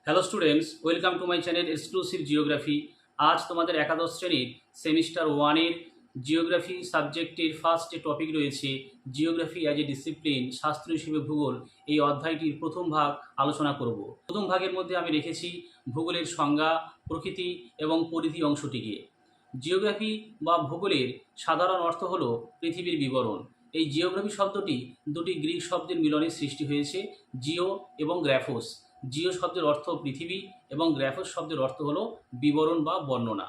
Hello students, welcome to my channel exclusive geography. আজ তোমাদের একাদশ শ্রেণীর সেমিস্টার ওয়ানের জিওগ্রাফি সাবজেক্টের ফার্স্ট যে টপিক রয়েছে জিওগ্রাফি অ্যাজ এ ডিসিপ্লিন, শাস্ত্র হিসেবে ভূগোল, এই অধ্যায়টির প্রথম ভাগ আলোচনা করব। প্রথম ভাগের মধ্যে আমি রেখেছি ভূগোলের সংজ্ঞা, প্রকৃতি এবং পরিধি অংশটিকে। জিওগ্রাফি বা ভূগোলের সাধারণ অর্থ হলো পৃথিবীর বিবরণ। এই জিওগ্রাফি শব্দটি দুটি গ্রিক শব্দের মিলনে সৃষ্টি হয়েছে, জিও এবং গ্র্যাফোস। জিও শব্দের অর্থ পৃথিবী এবং গ্র্যাফোস শব্দের অর্থ হলো বিবরণ বা বর্ণনা।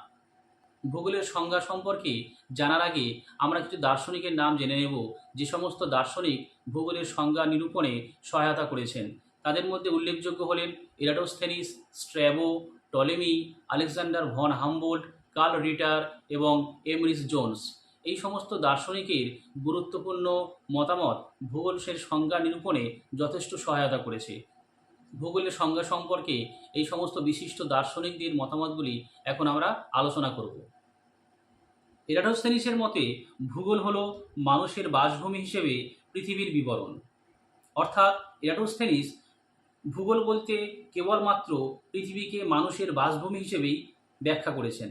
ভূগোলের সংজ্ঞা সম্পর্কে জানার আগে আমরা কিছু দার্শনিকের নাম জেনে নেব, যে সমস্ত দার্শনিক ভূগোলের সংজ্ঞা নিরূপণে সহায়তা করেছেন। তাদের মধ্যে উল্লেখযোগ্য হলেন Eratosthenes, Strabo, Ptolemy, Alexander von Humboldt, Carl Ritter এবং এমরিস জোন্স। এই সমস্ত দার্শনিকের গুরুত্বপূর্ণ মতামত ভূগোলের সংজ্ঞা নিরূপণে যথেষ্ট সহায়তা করেছে। ভূগোলের সংজ্ঞা সম্পর্কে এই সমস্ত বিশিষ্ট দার্শনিকদের মতামতগুলি এখন আমরা আলোচনা করব। এরাটোস্থেনিসের মতে ভূগোল হলো মানুষের বাসভূমি হিসেবে পৃথিবীর বিবরণ। অর্থাৎ এরাটোস্থেনিস ভূগোল বলতে কেবলমাত্র পৃথিবীকে মানুষের বাসভূমি হিসেবেই ব্যাখ্যা করেছেন।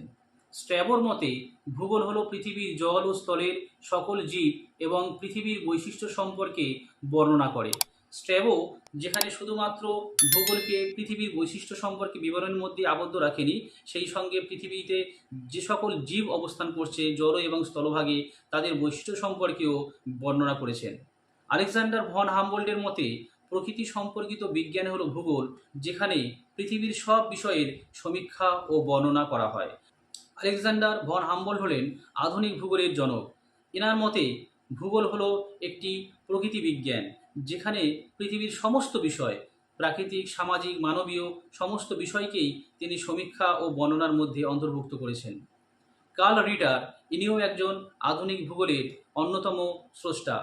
স্ট্র্যাবোর মতে ভূগোল হলো পৃথিবীর জল ও স্থলের সকল জীব এবং পৃথিবীর বৈশিষ্ট্য সম্পর্কে বর্ণনা করে। স্ট্র্যাবো যেখানে শুধুমাত্র ভূগোলকে পৃথিবীর বৈশিষ্ট্য সম্পর্কে বিবরণের মধ্যে আবদ্ধ রাখেনি, সেই সঙ্গে পৃথিবীতে যে সকল জীব অবস্থান করছে জল এবং স্থলভাগে তাদের বৈশিষ্ট্য সম্পর্কেও বর্ণনা করেছেন। আলেকজান্ডার ভন হামবোল্টের মতে প্রকৃতি সম্পর্কিত বিজ্ঞান হলো ভূগোল, যেখানে পৃথিবীর সব বিষয়ের সমীক্ষা ও বর্ণনা করা হয়। আলেকজান্ডার ভন হামবোল্ট হলেন আধুনিক ভূগোলের জনক। এনার মতে ভূগোল হলো একটি প্রকৃতি বিজ্ঞান, যেখানে পৃথিবীর সমস্ত বিষয়, প্রাকৃতিক, সামাজিক, মানবীয় সমস্ত বিষয়কেই তিনি সমীক্ষা ও বর্ণনার মধ্যে অন্তর্ভুক্ত করেছেন। কার্ল রিটার ইনিও একজন আধুনিক ভূগোলের অন্যতম স্রষ্টা।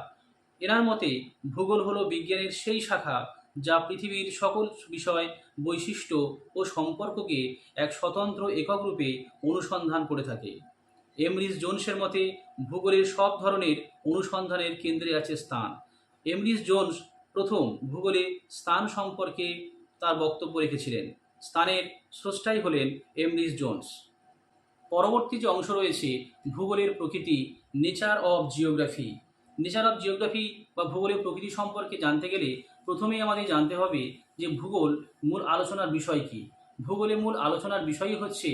এনার মতে ভূগোল হলো বিজ্ঞানের সেই শাখা যা পৃথিবীর সকল বিষয়, বৈশিষ্ট্য ও সম্পর্ককে এক স্বতন্ত্র একক রূপে অনুসন্ধান করে থাকে। এমরিস জোন্সের মতে ভূগোলের সব ধরনের অনুসন্ধানের কেন্দ্রে আছে স্থান। এমরিস জোন্স প্রথম ভূগোলে স্থান সম্পর্কে তার বক্তব্য রেখেছিলেন। স্থানের স্রষ্টাই হলেন এমরিস জোন্স। পরবর্তী যে অংশ রয়েছে ভূগোলের প্রকৃতি, nature of geography. Nature of geography বা ভূগোলের প্রকৃতি সম্পর্কে জানতে গেলে প্রথমেই আমাদের জানতে হবে যে ভূগোল মূল আলোচনার বিষয় কী। ভূগোলে মূল আলোচনার বিষয়ই হচ্ছে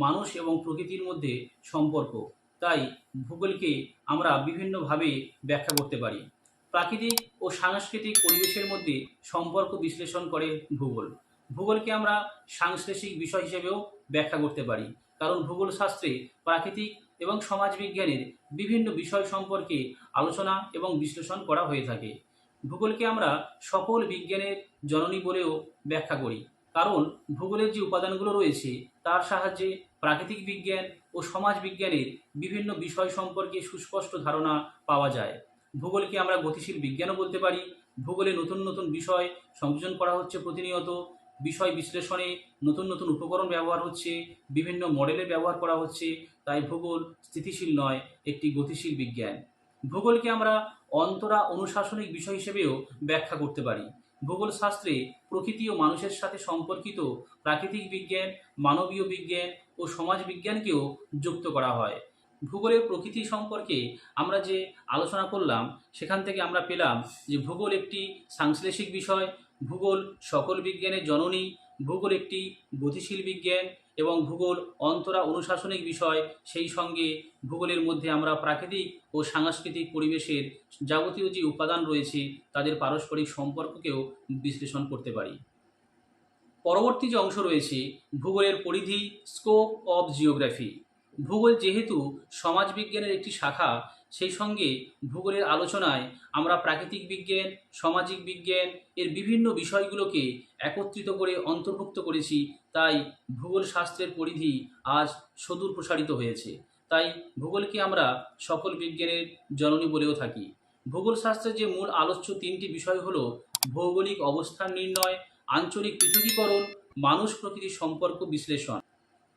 মানুষ এবং প্রকৃতির মধ্যে সম্পর্ক। তাই ভূগোলকে আমরা বিভিন্নভাবে ব্যাখ্যা করতে পারি। প্রাকৃতিক ও সাংস্কৃতিক পরিবেশের মধ্যে সম্পর্ক বিশ্লেষণ করে ভূগোল। ভূগোলকে আমরা সাংশ্লেষিক বিষয় হিসেবেও ব্যাখ্যা করতে পারি, কারণ ভূগোল শাস্ত্রে প্রাকৃতিক এবং সমাজবিজ্ঞানের বিভিন্ন বিষয় সম্পর্কে আলোচনা এবং বিশ্লেষণ করা হয়ে থাকে। ভূগোলকে আমরা সকল বিজ্ঞানের জননী বলেও ব্যাখ্যা করি, কারণ ভূগোলের যে উপাদানগুলো রয়েছে তার সাহায্যে প্রাকৃতিক বিজ্ঞান ও সমাজ বিজ্ঞানের বিভিন্ন বিষয় সম্পর্কে সুস্পষ্ট ধারণা পাওয়া যায়। ভূগোলকে আমরা গতিশীল বিজ্ঞানও বলতে পারি। ভূগোলে নতুন নতুন বিষয় সংযোজন করা হচ্ছে প্রতিনিয়ত। বিষয় বিশ্লেষণে নতুন নতুন উপকরণ ব্যবহার হচ্ছে, বিভিন্ন মডেলের ব্যবহার করা হচ্ছে। তাই ভূগোল স্থিতিশীল নয়, একটি গতিশীল বিজ্ঞান। ভূগোলকে আমরা অন্তরা অনুশাসনিক বিষয় হিসেবেও ব্যাখ্যা করতে পারি। ভূগোল শাস্ত্রে প্রকৃতি ও মানুষের সাথে সম্পর্কিত প্রাকৃতিক বিজ্ঞান, মানবীয় বিজ্ঞান ও সমাজ বিজ্ঞানকেও যুক্ত করা হয়। ভূগোলের প্রকৃতি সম্পর্কে আমরা যে আলোচনা করলাম, সেখান থেকে আমরা পেলাম যে ভূগোল একটি সাংশ্লেষিক বিষয়, ভূগোল সকল বিজ্ঞানের জননী, ভূগোল একটি গতিশীল বিজ্ঞান এবং ভূগোল অন্তরা অনুশাসনিক বিষয়। সেই সঙ্গে ভূগোলের মধ্যে আমরা প্রাকৃতিক ও সাংস্কৃতিক পরিবেশের যাবতীয় যে উপাদান রয়েছে তাদের পারস্পরিক সম্পর্ককেও বিশ্লেষণ করতে পারি। পরবর্তী যে অংশ রয়েছে ভূগোলের পরিধি, স্কোপ অফ জিওগ্রাফি। ভূগোল যেহেতু সমাজবিজ্ঞানের একটি শাখা, সেই সঙ্গে ভূগোলের আলোচনায় আমরা প্রাকৃতিক বিজ্ঞান, সামাজিক বিজ্ঞান এর বিভিন্ন বিষয়গুলোকে একত্রিত করে অন্তর্ভুক্ত করেছি। তাই ভূগোল শাস্ত্রের পরিধি আজ সুদূর প্রসারিত হয়েছে। তাই ভূগোলকে আমরা সকল বিজ্ঞানের জননী বলেও থাকি। ভূগোল শাস্ত্রের যে মূল আলোচ্য তিনটি বিষয় হলো ভৌগোলিক অবস্থান নির্ণয়, আঞ্চলিক পৃথকীকরণ, মানুষ প্রকৃতির সম্পর্ক বিশ্লেষণ।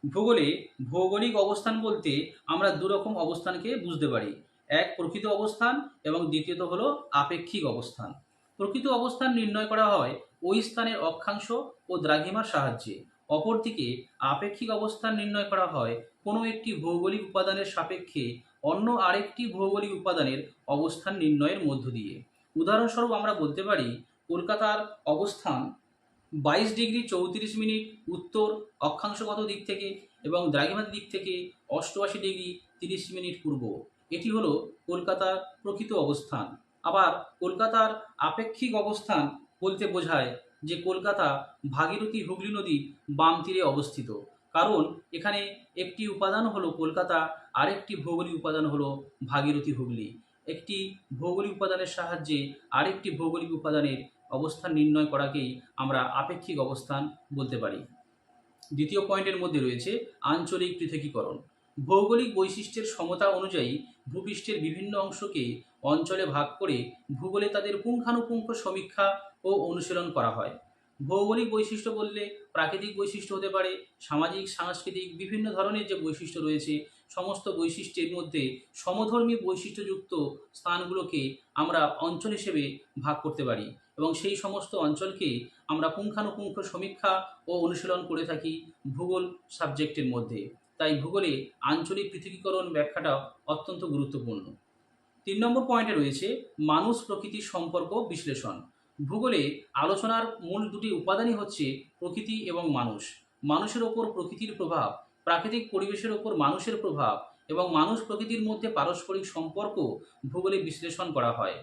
ভূগোলে ভৌগোলিক অবস্থান বলতে আমরা দুরকম অবস্থানকে বুঝতে পারি। এক প্রকৃত অবস্থান এবং দ্বিতীয়ত হলো আপেক্ষিক অবস্থান। প্রকৃত অবস্থান নির্ণয় করা হয় ওই স্থানের অক্ষাংশ ও দ্রাঘিমার সাহায্যে। অপরদিকে আপেক্ষিক অবস্থান নির্ণয় করা হয় কোনো একটি ভৌগোলিক উপাদানের সাপেক্ষে অন্য আরেকটি ভৌগোলিক উপাদানের অবস্থান নির্ণয়ের মধ্য দিয়ে। উদাহরণস্বরূপ আমরা বলতে পারি কলকাতার অবস্থান 22°34' উত্তর অক্ষাংশগত দিক থেকে এবং দ্রাঘিমার দিক থেকে 88°30' পূর্ব। এটি হলো কলকাতার প্রকৃত অবস্থান। আবার কলকাতার আপেক্ষিক অবস্থান বলতে বোঝায় যে কলকাতা ভাগীরথী হুগলি নদীর বাম তীরে অবস্থিত। কারণ এখানে একটি উপাদান হলো কলকাতা, আরেকটি ভৌগোলিক উপাদান হলো ভাগীরথী হুগলি। একটি ভৌগোলিক উপাদানের সাহায্যে আরেকটি ভৌগোলিক উপাদানের অবস্থান নির্ণয় করাকেই আমরা আপেক্ষিক অবস্থান বলতে পারি। দ্বিতীয় পয়েন্টের মধ্যে রয়েছে আঞ্চলিক পৃথকীকরণ। ভৌগোলিক বৈশিষ্ট্যের সমতা অনুযায়ী ভূপৃষ্ঠের বিভিন্ন অংশকে অঞ্চলে ভাগ করে ভূগোলে তাদের পুঙ্খানুপুঙ্খ সমীক্ষা ও অনুশীলন করা হয়। ভৌগোলিক বৈশিষ্ট্য বললে প্রাকৃতিক বৈশিষ্ট্য হতে পারে, সামাজিক সাংস্কৃতিক বিভিন্ন ধরনের যে বৈশিষ্ট্য রয়েছে সমস্ত বৈশিষ্ট্যের মধ্যে সমধর্মী বৈশিষ্ট্যযুক্ত স্থানগুলোকে আমরা অঞ্চল হিসেবে ভাগ করতে পারি এবং সেই সমস্ত অঞ্চলকে আমরা পুঙ্খানুপুঙ্খ সমীক্ষা ও অনুশীলন করে থাকি ভূগোল সাবজেক্টের মধ্যে। তাই ভূগোলে আঞ্চলিক পৃথকীকরণ ব্যাখ্যাটা অত্যন্ত গুরুত্বপূর্ণ। 3 নম্বর পয়েন্টে রয়েছে মানুষ প্রকৃতির সম্পর্ক বিশ্লেষণ। ভূগোলে আলোচনার মূল দুটি উপাদানই হচ্ছে প্রকৃতি এবং মানুষ। মানুষের ওপর প্রকৃতির প্রভাব, প্রাকৃতিক পরিবেশের ওপর মানুষের প্রভাব এবং মানুষ প্রকৃতির মধ্যে পারস্পরিক সম্পর্ক ভূগোলে বিশ্লেষণ করা হয়।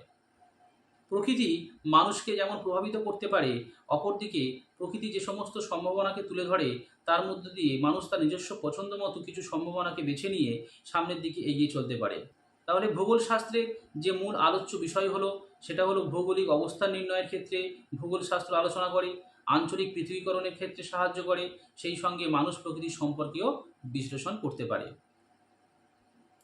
প্রকৃতি মানুষকে যেমন প্রভাবিত করতে পারে, অপরদিকে প্রকৃতি যে সমস্ত সম্ভাবনাকে তুলে ধরে তার মধ্য দিয়ে মানুষ তার নিজস্ব পছন্দ মতো কিছু সম্ভাবনাকে বেছে নিয়ে সামনের দিকে এগিয়ে চলতে পারে। তাহলে ভূগোল শাস্ত্রের যে মূল আলোচ্য বিষয় হলো সেটা হলো ভৌগোলিক অবস্থান নির্ণয়ের ক্ষেত্রে ভূগোল শাস্ত্র আলোচনা করে, আঞ্চলিক পৃথকীকরণের ক্ষেত্রে সাহায্য করে, সেই সঙ্গে মানুষ প্রকৃতির সম্পর্কেও বিশ্লেষণ করতে পারে।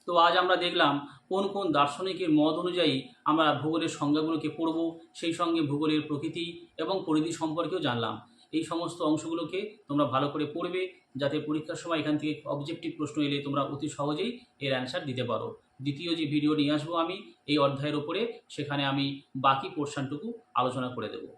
তো আজ আমরা দেখলাম কোন কোন দার্শনিকের মত অনুযায়ী আমরা ভূগোলের সংজ্ঞাগুলোকে পড়ব, সেই সঙ্গে ভূগোলের প্রকৃতি এবং পরিধি সম্পর্কেও জানলাম। এই সমস্ত অংশগুলোকে তোমরা ভালো করে পড়বে যাতে পরীক্ষার সময় এখান থেকে অবজেক্টিভ প্রশ্ন এলে তোমরা অতি সহজেই এর অ্যান্সার দিতে পারো। দ্বিতীয় যে ভিডিও নিয়ে আসবো আমি এই অধ্যায়ের ওপরে, সেখানে আমি বাকি পোর্শনটুকু আলোচনা করে দেবো।